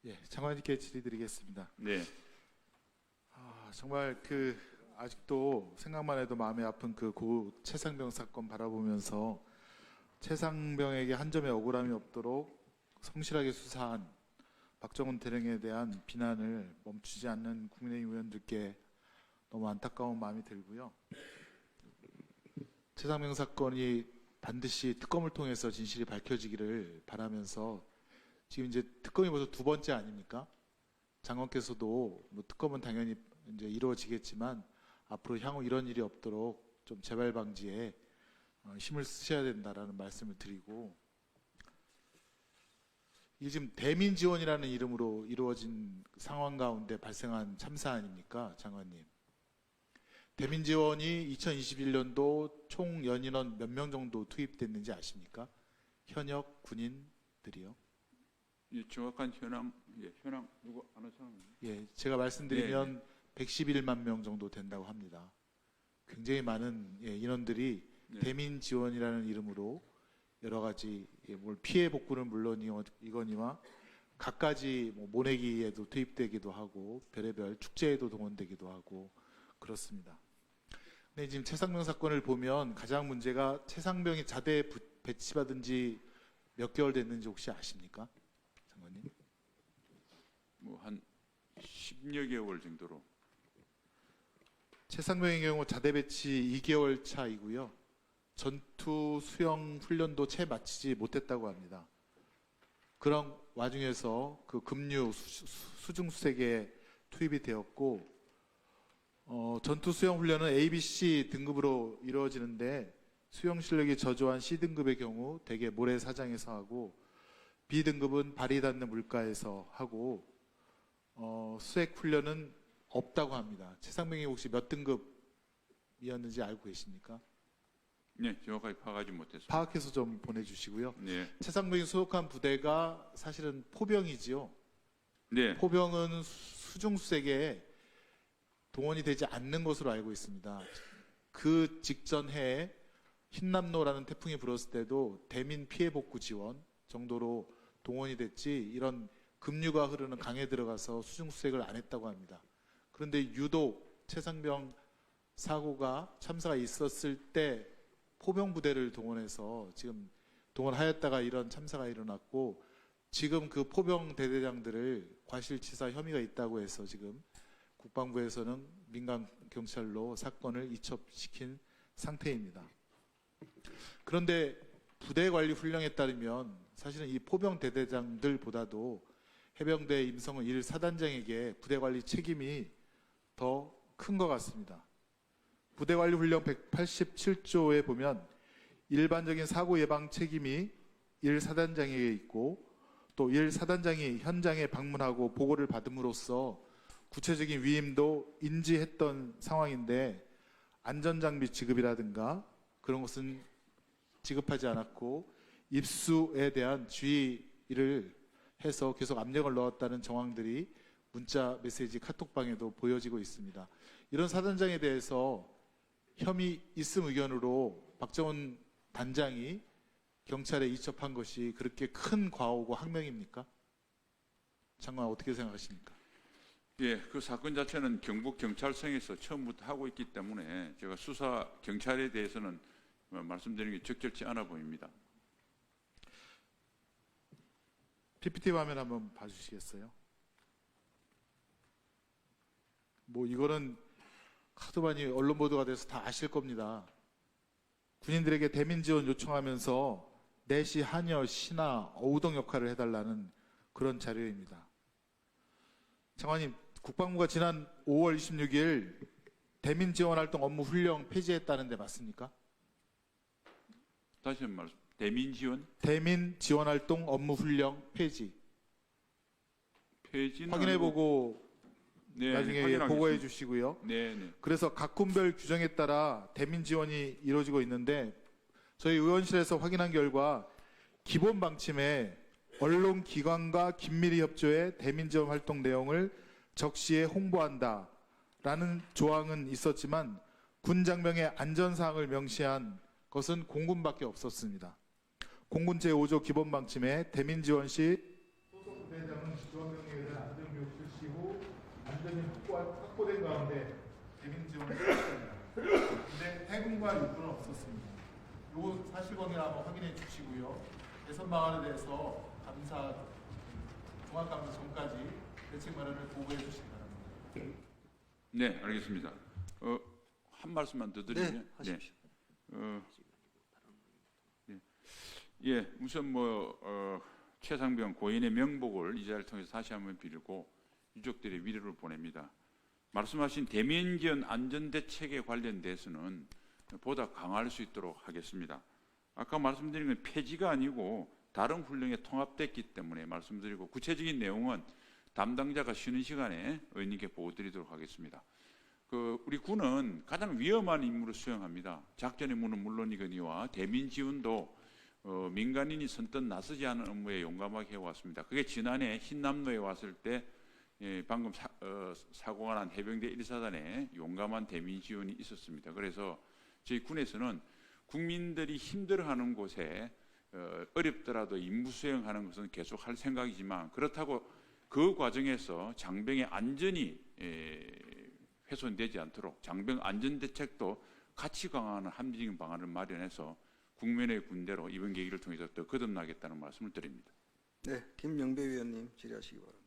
예, 장관님께 질의드리겠습니다. 네. 정말 아직도 생각만 해도 마음이 아픈 고 최상병 사건 바라보면서 최상병에게 한 점의 억울함이 없도록 성실하게 수사한 박정훈 대령에 대한 비난을 멈추지 않는 국민의힘 의원들께 너무 안타까운 마음이 들고요. 최상병 사건이 반드시 특검을 통해서 진실이 밝혀지기를 바라면서 지금 이제 특검이 벌써 두 번째 아닙니까? 장관께서도 뭐 특검은 당연히 이제 이루어지겠지만 앞으로 향후 이런 일이 없도록 좀 재발 방지에 힘을 쓰셔야 된다라는 말씀을 드리고, 이게 지금 대민 지원이라는 이름으로 이루어진 상황 가운데 발생한 참사 아닙니까, 장관님? 대민 지원이 2021년도 총 연인원 몇 명 정도 투입됐는지 아십니까? 현역 군인들이요. 이 정확한 현황, 현황 누구 아는 사람? 예, 제가 말씀드리면 111만 명 정도 된다고 합니다. 굉장히 많은 인원들이 대민 지원이라는 이름으로 여러 가지 뭘 피해 복구는 물론이거니와 갖가지 모내기에도 투입되기도 하고 별의별 축제에도 동원되기도 하고 그렇습니다. 근데 지금 최상병 사건을 보면 가장 문제가 최상병이 자대에 배치받은 지 몇 개월 됐는지 혹시 아십니까? 장관님? 뭐 한 10여 개월 정도로. 최상병의 경우 자대 배치 2개월 차이고요. 전투 수영 훈련도 채 마치지 못했다고 합니다. 그런 와중에서 급류 수중수색에 투입이 되었고, 전투 수영 훈련은 ABC 등급으로 이루어지는데 수영 실력이 저조한 C등급의 경우 대개 모래사장에서 하고, B등급은 발이 닿는 물가에서 하고, 수색 훈련은 없다고 합니다. 최상병이 혹시 몇 등급이었는지 알고 계십니까? 네, 정확하게 파악하지 못했습니다. 파악해서 좀 보내주시고요. 네. 최상병이 소속한 부대가 사실은 포병이지요. 네. 포병은 수중수색에 동원이 되지 않는 것으로 알고 있습니다. 그 직전 해에 흰남노라는 태풍이 불었을 때도 대민 피해 복구 지원 정도로 동원이 됐지, 이런 급류가 흐르는 강에 들어가서 수중수색을 안 했다고 합니다. 그런데 유독 최상병 참사가 있었을 때 포병 부대를 동원해서 지금 동원하였다가 이런 참사가 일어났고, 지금 그 포병 대대장들을 과실치사 혐의가 있다고 해서 지금 국방부에서는 민간 경찰로 사건을 이첩시킨 상태입니다. 그런데 부대 관리 훈령에 따르면 사실은 이 포병 대대장들보다도 해병대 임성은 1사단장에게 부대 관리 책임이 더 큰 것 같습니다. 부대관리 훈령 187조에 보면 일반적인 사고 예방 책임이 1사단장에게 있고, 또 1사단장이 현장에 방문하고 보고를 받음으로써 구체적인 위임도 인지했던 상황인데 안전장비 지급이라든가 그런 것은 지급하지 않았고 입수에 대한 주의를 해서 계속 압력을 넣었다는 정황들이 문자 메시지 카톡방에도 보여지고 있습니다. 이런 사단장에 대해서 혐의 있음 의견으로 박정훈 단장이 경찰에 이첩한 것이 그렇게 큰 과오고 항명입니까? 장관 어떻게 생각하십니까? 예, 그 사건 자체는 경북 경찰청에서 처음부터 하고 있기 때문에 제가 수사 경찰에 대해서는 말씀드리는 게 적절치 않아 보입니다. PPT 화면 한번 봐주시겠어요? 이거는 하도 많이 언론 보도가 돼서 다 아실 겁니다. 군인들에게 대민 지원 요청하면서 내시, 한여, 신하, 어우동 역할을 해달라는 그런 자료입니다. 장관님, 국방부가 지난 5월 26일 대민 지원 활동 업무 훈령 폐지했다는데 맞습니까? 다시 한번 말씀. 대민 지원? 대민 지원 활동 업무 훈령 폐지. 폐지는 확인해보고 나중에 보고해 있습니다. 주시고요. 네. 그래서 각 군별 규정에 따라 대민 지원이 이루어지고 있는데 저희 의원실에서 확인한 결과 기본 방침에 언론 기관과 긴밀히 협조해 대민 지원 활동 내용을 적시에 홍보한다라는 조항은 있었지만 군 장병의 안전사항을 명시한 것은 공군밖에 없었습니다. 공군 제5조 기본 방침에 대민 지원 시 소속 부대장은 지원병에 해군과 육군은 없었습니다. 요거 사실관계를 한번 확인해 주시고요. 개선 방안에 대해서 감사 종합감사 전까지 대책 마련을 보고해 주시기 바랍니다. 네, 알겠습니다. 한 말씀만 더 드리면, 네, 하십시오. 예, 우선 최상병 고인의 명복을 이 자리를 통해서 다시 한번 빌고 유족들의 위로를 보냅니다. 말씀하신 대면지원 안전대책에 관련돼서는 보다 강화할 수 있도록 하겠습니다. 아까 말씀드린 건 폐지가 아니고 다른 훈령에 통합됐기 때문에 말씀드리고 구체적인 내용은 담당자가 쉬는 시간에 의원님께 보고드리도록 하겠습니다. 우리 군은 가장 위험한 임무를 수행합니다. 작전의 임무는 물론이거니와 대민 지원도 민간인이 선뜻 나서지 않은 업무에 용감하게 해왔습니다. 그게 지난해 흰남노에 왔을 때 방금 사고가 난 해병대 1사단에 용감한 대민 지원이 있었습니다. 그래서 저희 군에서는 국민들이 힘들어하는 곳에 어렵더라도 임무 수행하는 것은 계속 할 생각이지만 그렇다고 그 과정에서 장병의 안전이 훼손되지 않도록 장병 안전대책도 같이 강화하는 합리적인 방안을 마련해서 국민의 군대로 이번 계기를 통해서 더 거듭나겠다는 말씀을 드립니다. 네, 김영배 위원님 질의하시기 바랍니다.